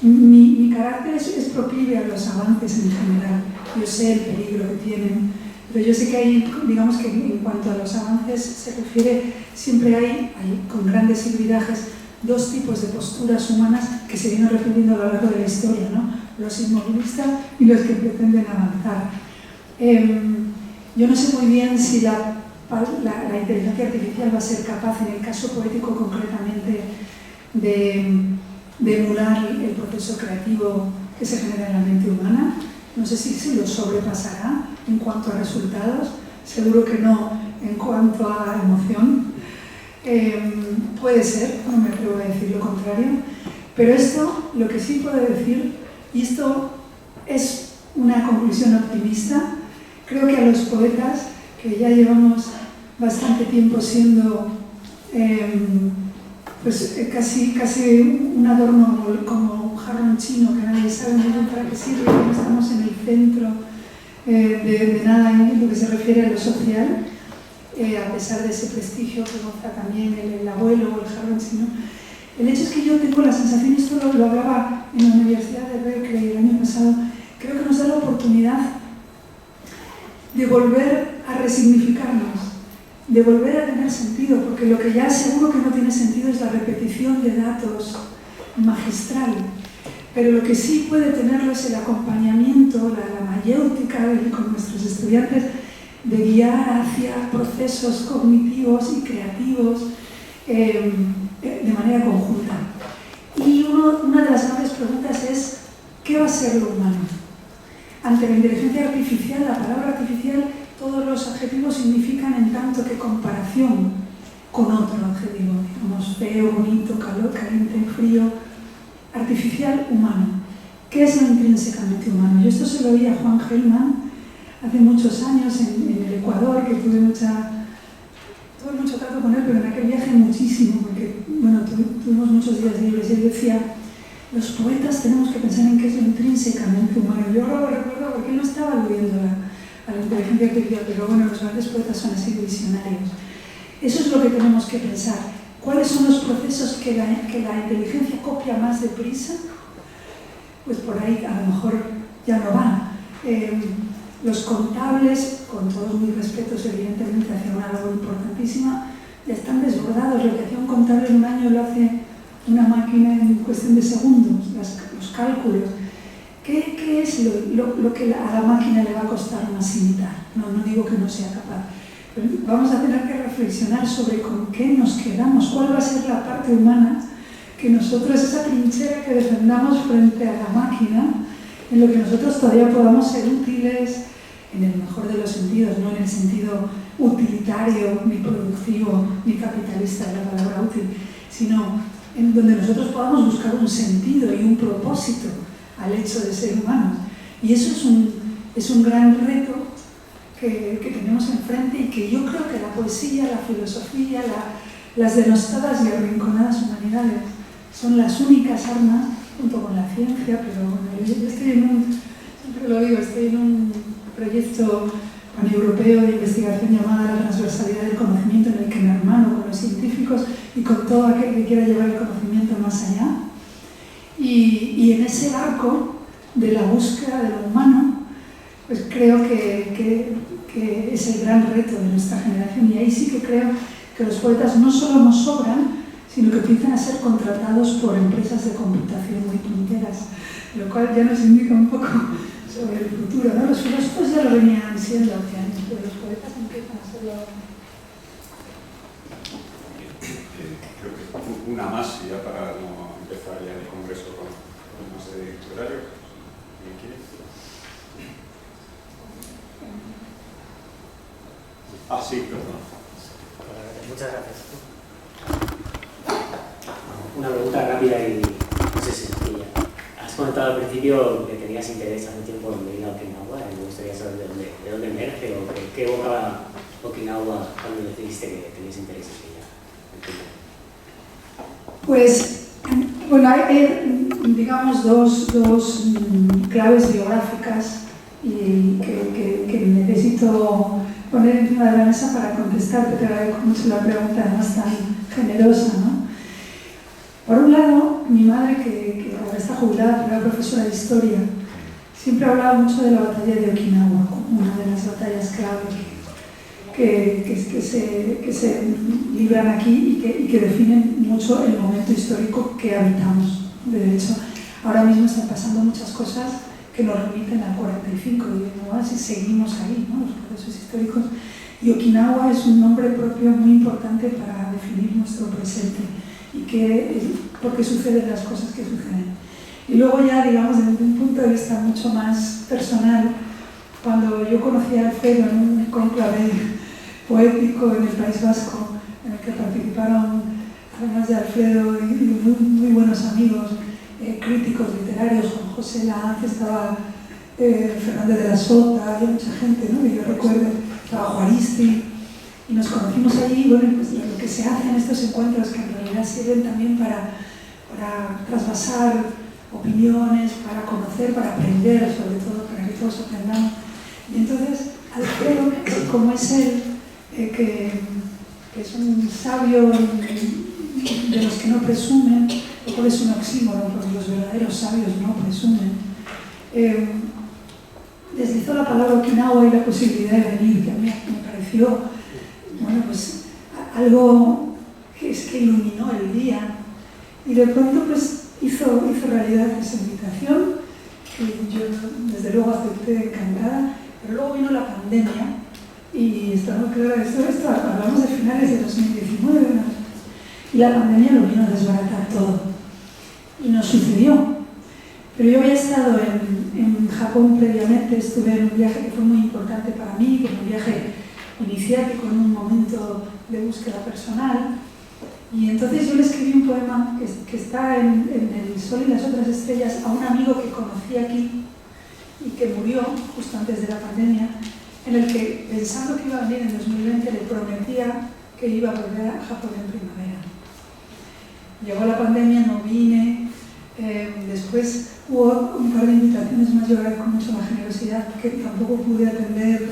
Mi carácter es proclive a los avances en general. Yo sé el peligro que tienen, pero yo sé que hay, digamos que en cuanto a los avances se refiere, siempre hay con grandes hibridajes dos tipos de posturas humanas que se vienen refiriendo a lo largo de la historia, ¿no? Los inmovilistas y los que pretenden avanzar. Yo no sé muy bien si la inteligencia artificial va a ser capaz, en el caso poético concretamente, de emular el proceso creativo que se genera en la mente humana. No sé si se lo sobrepasará en cuanto a resultados, seguro que no en cuanto a emoción. Puede ser, no me atrevo a decir lo contrario, pero esto, lo que sí puedo decir, y esto es una conclusión optimista, creo que a los poetas, que ya llevamos bastante tiempo siendo pues casi un adorno como un jarrón chino que nadie sabe muy bien para qué sirve, no estamos en el centro de nada en lo que se refiere a lo social, a pesar de ese prestigio que goza también el abuelo o el jarrón chino. El hecho es que yo tengo la sensación, esto lo hablaba en la Universidad de Berkeley el año pasado, creo que nos da la oportunidad de volver a resignificarnos, de volver a tener sentido, porque lo que ya seguro que no tiene sentido es la repetición de datos magistral, pero lo que sí puede tenerlo es el acompañamiento, la mayéutica con nuestros estudiantes, de guiar hacia procesos cognitivos y creativos de manera conjunta. Y una de las grandes preguntas es, ¿qué va a ser lo humano? Ante la inteligencia artificial, la palabra artificial, todos los adjetivos significan en tanto que comparación con otro adjetivo, digamos, feo, bonito, calor, caliente, frío, artificial, humano. ¿Qué es lo intrínsecamente humano? Yo esto se lo oí a Juan Gelman hace muchos años en el Ecuador, que tuve mucho trato con él, pero en aquel viaje muchísimo, porque bueno, tuvimos muchos días libres, y él decía, los poetas tenemos que pensar en qué es lo intrínsecamente humano. Yo ahora lo recuerdo porque él no estaba aludiendo a la inteligencia artificial, pero bueno, los grandes poetas son así visionarios. Eso es lo que tenemos que pensar. ¿Cuáles son los procesos que la inteligencia copia más deprisa? Pues por ahí a lo mejor ya no va. Los contables, con todos mis respetos evidentemente hacia una labor importantísima, ya están desbordados. Lo que hacía un contable en un año lo hace una máquina en cuestión de segundos, los cálculos. ¿Qué es lo que a la máquina le va a costar más imitar? No digo que no sea capaz. Pero vamos a tener que reflexionar sobre con qué nos quedamos, cuál va a ser la parte humana que nosotros, esa trinchera que defendamos frente a la máquina, en lo que nosotros todavía podamos ser útiles, en el mejor de los sentidos, no en el sentido utilitario, ni productivo, ni capitalista de la palabra útil, sino en donde nosotros podamos buscar un sentido y un propósito al hecho de ser humanos. Y eso es un gran reto que tenemos enfrente y que yo creo que la poesía, la filosofía, las denostadas y arrinconadas humanidades son las únicas armas, junto con la ciencia, pero bueno, yo estoy siempre lo digo, estoy en un proyecto paneuropeo de investigación llamada La transversalidad del conocimiento, en el que me hermano con los científicos y con todo aquel que quiera llevar el conocimiento más allá. Y en ese arco de la búsqueda de lo humano, pues creo que es el gran reto de nuestra generación. Y ahí sí que creo que los poetas no solo nos sobran, sino que empiezan a ser contratados por empresas de computación muy punteras, lo cual ya nos indica un poco sobre el futuro, ¿no? Los filósofos ya lo venían siendo hace años, pero los poetas empiezan a serlo ahora. Creo que una más, ya para no empezar ya el congreso con más de horario. ¿Quién quiere? Sí, perdón. Muchas gracias. Una pregunta rápida y no sé si sencilla. Has comentado al principio que tenías interés hace tiempo en venir a Okinawa y me gustaría saber de dónde emerge o qué evocaba Okinawa cuando decidiste que tenías interés en ella. Pues Bueno, hay, digamos, dos claves biográficas y que necesito poner encima de la mesa para contestarte. Te agradezco mucho la pregunta, además tan generosa, ¿no? Por un lado, mi madre, que ahora está jubilada, pero era profesora de historia, siempre hablaba mucho de la batalla de Okinawa como una de las batallas clave que se libran aquí y que definen mucho el momento histórico que habitamos. De hecho, ahora mismo están pasando muchas cosas que nos remiten al 45 y si seguimos ahí, ¿no? Los procesos históricos. Y Okinawa es un nombre propio muy importante para definir nuestro presente y por qué suceden las cosas que suceden. Y luego ya, digamos, desde un punto de vista mucho más personal, cuando yo conocí a Alfredo en un cónclave poético en el País Vasco, en el que participaron, además de Alfredo, y muy buenos amigos, críticos literarios, Juan José Lanz, estaba Fernández de la Sota, había mucha gente, ¿no? Que yo recuerdo, estaba Juaristi, y nos conocimos allí. Bueno, pues lo que se hace en estos encuentros, que en realidad sirven también para trasvasar opiniones, para conocer, para aprender, sobre todo, para que todos aprendamos. Y entonces, Alfredo, como es él, que es un sabio de los que no presumen, lo cual es un oxímoron, porque los verdaderos sabios no presumen, deslizó la palabra Okinawa y la posibilidad de venir, que a mí me pareció, bueno, pues algo que iluminó el día. Y de pronto pues hizo realidad esa invitación, que yo desde luego acepté encantada, pero luego vino la pandemia y está muy claro esto hablamos de finales de 2019, ¿no? Y la pandemia lo vino a desbaratar todo y nos sucedió. Pero yo había estado en Japón previamente, estuve en un viaje que fue muy importante para mí, que fue un viaje iniciático en un momento de búsqueda personal. Y entonces yo le escribí un poema que está en El Sol y las otras estrellas a un amigo que conocí aquí y que murió justo antes de la pandemia, en el que, pensando que iba a venir en 2020, le prometía que iba a volver a Japón en primavera. Llegó la pandemia, no vine, después hubo un par de invitaciones más, yo agradezco mucho la generosidad, que tampoco pude atender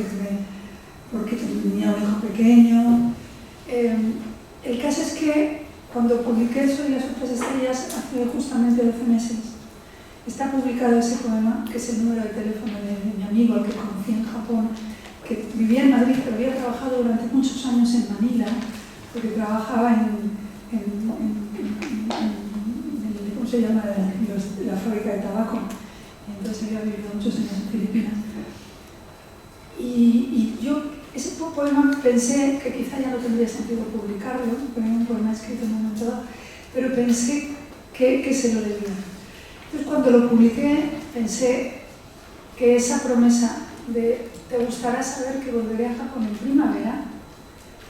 porque tenía un hijo pequeño. El caso es que cuando publiqué El Sol y las otras estrellas, hace justamente 12 meses, está publicado ese poema, que es el número de teléfono de mi amigo, al que conocí en Japón, que vivía en Madrid, pero había trabajado durante muchos años en Manila, porque trabajaba en ¿cómo se llama? La fábrica de tabaco. Y entonces había vivido muchos años en Filipinas. Y yo, ese poema, pensé que quizá ya no tendría sentido publicarlo, porque era un poema escrito en un momento dado, pero pensé que se lo debía. Entonces, cuando lo publiqué, pensé que esa promesa de te gustará saber que volveré a Japón en primavera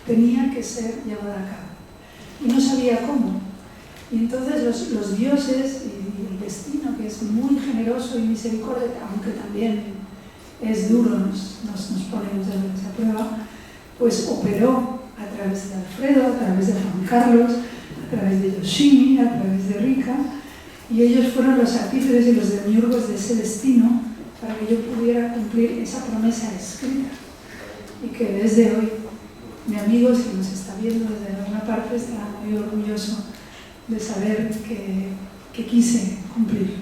tenía que ser llevada a cabo. Y no sabía cómo. Y entonces los dioses y el destino, que es muy generoso y misericordioso, aunque también es duro, nos pone muchas veces a prueba, pues operó a través de Alfredo, a través de Juan Carlos, a través de Yoshimi, a través de Rika, y ellos fueron los artífices y los demiurgos de ese destino para que yo pudiera cumplir esa promesa escrita. Y que desde hoy, mi amigo, si nos está viendo desde alguna parte, estará muy orgulloso de saber que quise cumplir.